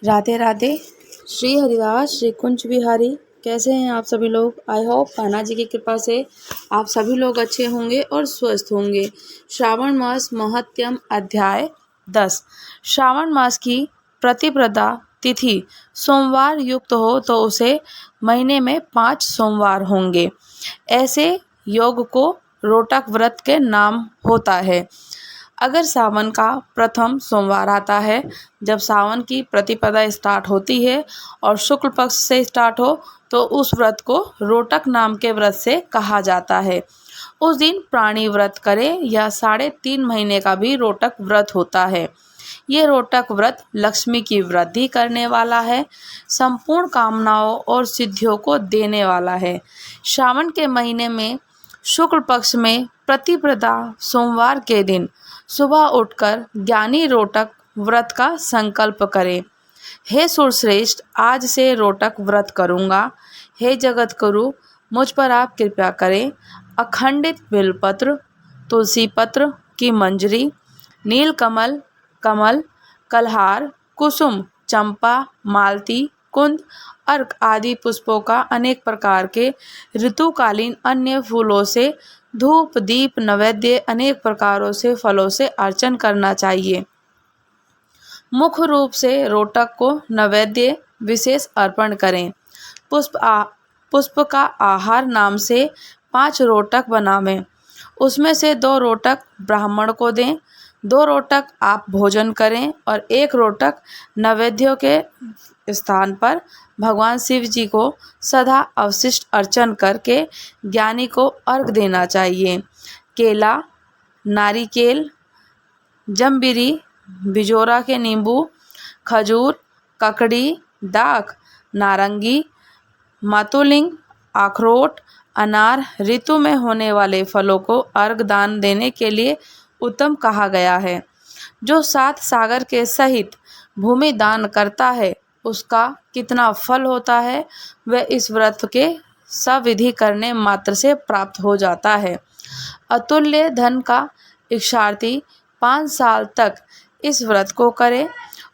राधे राधे। श्री हरिदास श्री कुंज बिहारी। कैसे हैं आप सभी लोग? आई होप कान्हा जी की कृपा से आप सभी लोग अच्छे होंगे और स्वस्थ होंगे। श्रावण मास महत्यम अध्याय 10। श्रावण मास की प्रतिपदा तिथि सोमवार युक्त हो तो उसे महीने में 5 सोमवार होंगे। ऐसे योग को रोटक व्रत के नाम होता है। अगर सावन का प्रथम सोमवार आता है, जब सावन की प्रतिपदा स्टार्ट होती है और शुक्ल पक्ष से स्टार्ट हो, तो उस व्रत को रोटक नाम के व्रत से कहा जाता है। उस दिन प्राणी व्रत करें या 3.5 महीने का भी रोटक व्रत होता है। ये रोटक व्रत लक्ष्मी की वृद्धि करने वाला है, संपूर्ण कामनाओं और सिद्धियों को देने वाला है। श्रावण के महीने में शुक्ल पक्ष में प्रतिपदा सोमवार के दिन सुबह उठकर ज्ञानी रोटक व्रत का संकल्प करें। हे सुरश्रेष्ठ, आज से रोटक व्रत करूँगा। हे जगत गुरु, मुझ पर आप कृपा करें। अखंडित बिलपत्र, तुलसी पत्र की मंजरी, नील कमल, कमल, कलहार, कुसुम, चंपा, मालती, कुंद, अर्क आदि पुष्पों का अनेक प्रकार के ऋतुकालीन अन्य फूलों से धूप दीप नैवेद्य अनेक प्रकारों से फलों से अर्चन करना चाहिए। मुख्य रूप से रोटक को नैवेद्य विशेष अर्पण करें। पुष्प का आहार नाम से 5 रोटक बनावें। उसमें से 2 रोटक ब्राह्मण को दें, 2 रोटक आप भोजन करें और 1 रोटक नैवेद्यों के स्थान पर भगवान शिव जी को सदा अवशिष्ट अर्चन करके ज्ञानी को अर्घ देना चाहिए। केला, नारिकेल, जम्बीरी, बिजोरा के नींबू, खजूर, ककड़ी, दाख, नारंगी, मातुलिंग, अखरोट, अनार ऋतु में होने वाले फलों को अर्घ दान देने के लिए उत्तम कहा गया है। जो 7 सागर के सहित भूमि दान करता है, उसका कितना फल होता है वह इस व्रत के सविधि करने मात्र से प्राप्त हो जाता है। अतुल्य धन का इच्छार्थी 5 साल तक इस व्रत को करे।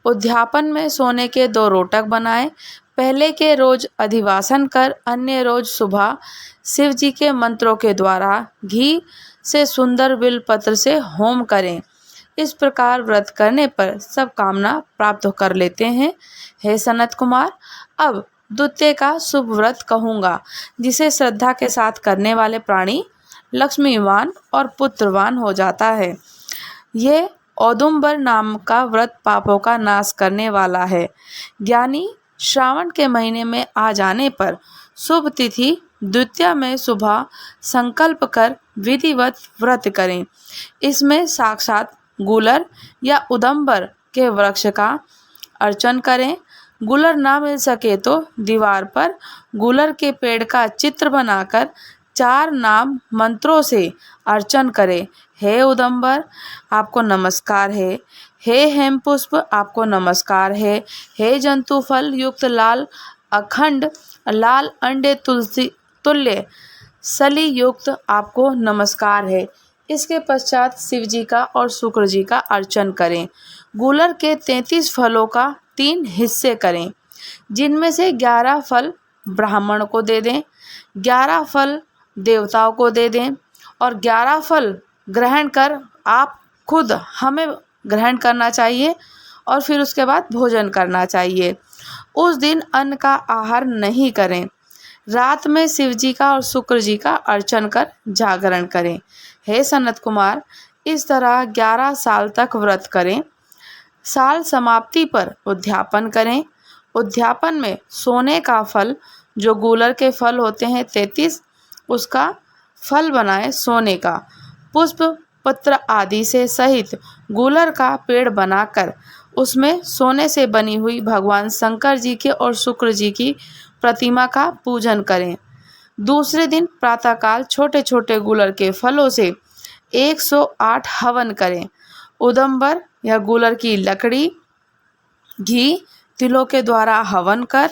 उद्यापन में सोने के 2 रोटक बनाएं। पहले के रोज अधिवासन कर अन्य रोज सुबह शिव जी के मंत्रों के द्वारा घी से सुंदर बिलपत्र से होम करें। इस प्रकार व्रत करने पर सब कामना प्राप्त कर लेते हैं। हे सनत कुमार, अब द्वितीय का शुभ व्रत कहूँगा, जिसे श्रद्धा के साथ करने वाले प्राणी लक्ष्मीवान और पुत्रवान हो जाता है। ये औदुंबर नाम का व्रत पापों का नाश करने वाला है। ज्ञानी श्रावण के महीने में आ जाने पर शुभ तिथि द्वितीया में सुबह संकल्प कर विधिवत व्रत करें। इसमें साक्षात गुलर या उदंबर के वृक्ष का अर्चन करें। गुलर ना मिल सके तो दीवार पर गुलर के पेड़ का चित्र बनाकर 4 नाम मंत्रों से अर्चन करें। हे उदंबर, आपको नमस्कार है। हे हेमपुष्प, आपको नमस्कार है। हे जंतु फल युक्त लाल अखंड लाल अंडे तुलसी तुल्य सली युक्त आपको नमस्कार है। इसके पश्चात शिव जी का और शुक्र जी का अर्चन करें। गुलर के 33 फलों का 3 हिस्से करें, जिनमें से 11 फल ब्राह्मण को दे दें, 11 फल देवताओं को दे दें और 11 फल ग्रहण कर आप खुद हमें ग्रहण करना चाहिए और फिर उसके बाद भोजन करना चाहिए। उस दिन अन्न का आहार नहीं करें। रात में शिव जी का और शुक्र जी का अर्चन कर जागरण करें। हे सनत कुमार, इस तरह 11 साल तक व्रत करें। साल समाप्ति पर उद्यापन करें। उद्यापन में सोने का फल, जो गूलर के फल होते हैं 33, उसका फल बनाए सोने का। पुष्प पत्र आदि से सहित गूलर का पेड़ बनाकर उसमें सोने से बनी हुई भगवान शंकर जी के और शुक्र जी की प्रतिमा का पूजन करें। दूसरे दिन प्रातःकाल छोटे छोटे गूलर के फलों से 108 हवन करें। उदंबर या गूलर की लकड़ी, घी, तिलों के द्वारा हवन कर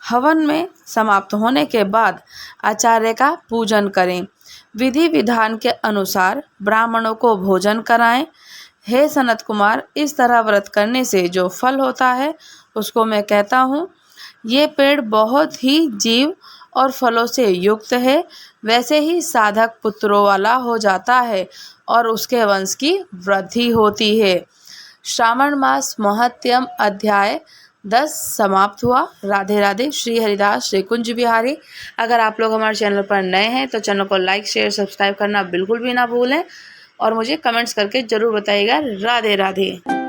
हवन में समाप्त होने के बाद आचार्य का पूजन करें। विधि विधान के अनुसार ब्राह्मणों को भोजन कराएं। हे सनत कुमार, इस तरह व्रत करने से जो फल होता है उसको मैं कहता हूँ। ये पेड़ बहुत ही जीव और फलों से युक्त है, वैसे ही साधक पुत्रों वाला हो जाता है और उसके वंश की वृद्धि होती है। श्रावण मास महत्यम अध्याय 10 समाप्त हुआ। राधे राधे। श्री हरिदास श्री कुंज बिहारी। अगर आप लोग हमारे चैनल पर नए हैं तो चैनल को लाइक शेयर सब्सक्राइब करना बिल्कुल भी ना भूलें और मुझे कमेंट्स करके ज़रूर बताइएगा। राधे राधे।